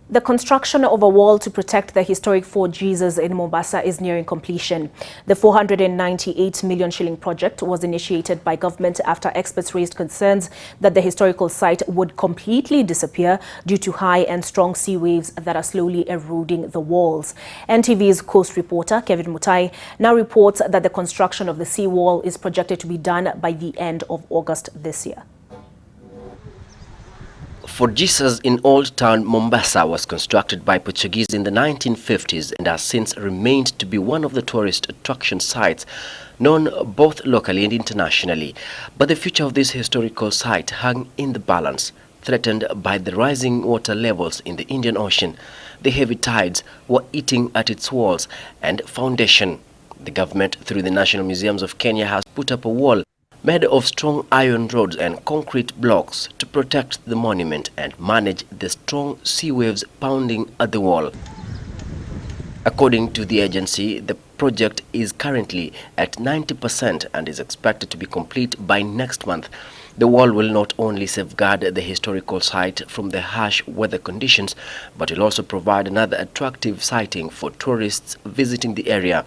The construction of a wall to protect the historic Fort Jesus in Mombasa is nearing completion. The 498 million shilling project was initiated by government after experts raised concerns that the historical site would completely disappear due to high and strong sea waves that are slowly eroding the walls. NTV's coast reporter Kevin Mutai now reports that the construction of the seawall is projected to be done by the end of August this year. Fort Jesus in Old Town, Mombasa was constructed by Portuguese in the 1950s and has since remained to be one of the tourist attraction sites known both locally and internationally. But the future of this historical site hung in the balance, threatened by the rising water levels in the Indian Ocean. The heavy tides were eating at its walls and foundation. The government, through the National Museums of Kenya, has put up a wall made of strong iron rods and concrete blocks to protect the monument and manage the strong sea waves pounding at the wall. According to the agency, the project is currently at 90% and is expected to be complete by next month. The wall will not only safeguard the historical site from the harsh weather conditions, but will also provide another attractive sighting for tourists visiting the area.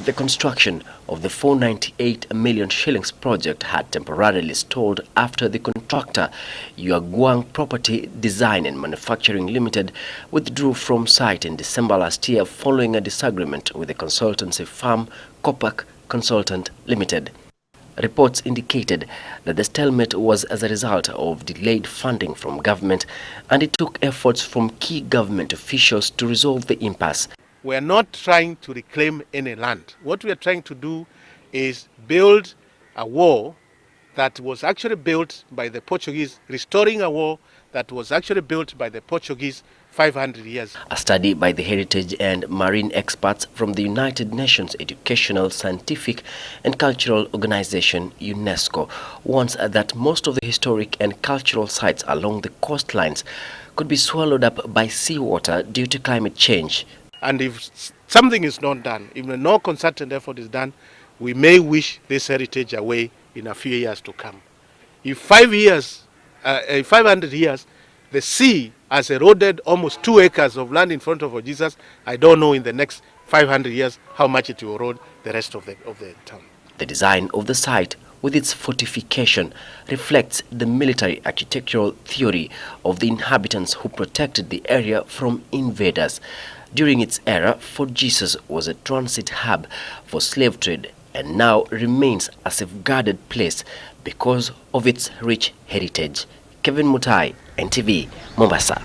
The construction of the 498 million shillings project had temporarily stalled after the contractor, Yuaguang Property Design and Manufacturing Limited, withdrew from site in December last year following a disagreement with the consultancy firm Kopak Consultant Limited. Reports indicated that the stalemate was as a result of delayed funding from government, and it took efforts from key government officials to resolve the impasse. We are not trying to reclaim any land. What we are trying to do is build a wall that was actually built by the Portuguese, restoring a wall that was actually built by the Portuguese 500 years. A study by the heritage and marine experts from the United Nations Educational, Scientific and Cultural Organization, UNESCO, warns that most of the historic and cultural sites along the coastlines could be swallowed up by seawater due to climate change. And if something is not done, if no concerted effort is done, we may wish this heritage away in a few years to come. If 500 years, the sea has eroded almost 2 acres of land in front of Jesus, I don't know in the next 500 years how much it will erode the rest of the town. The design of the site, with its fortification, reflects the military architectural theory of the inhabitants who protected the area from invaders. During its era, Fort Jesus was a transit hub for slave trade and now remains a safeguarded place because of its rich heritage. Kevin Mutai, NTV, Mombasa.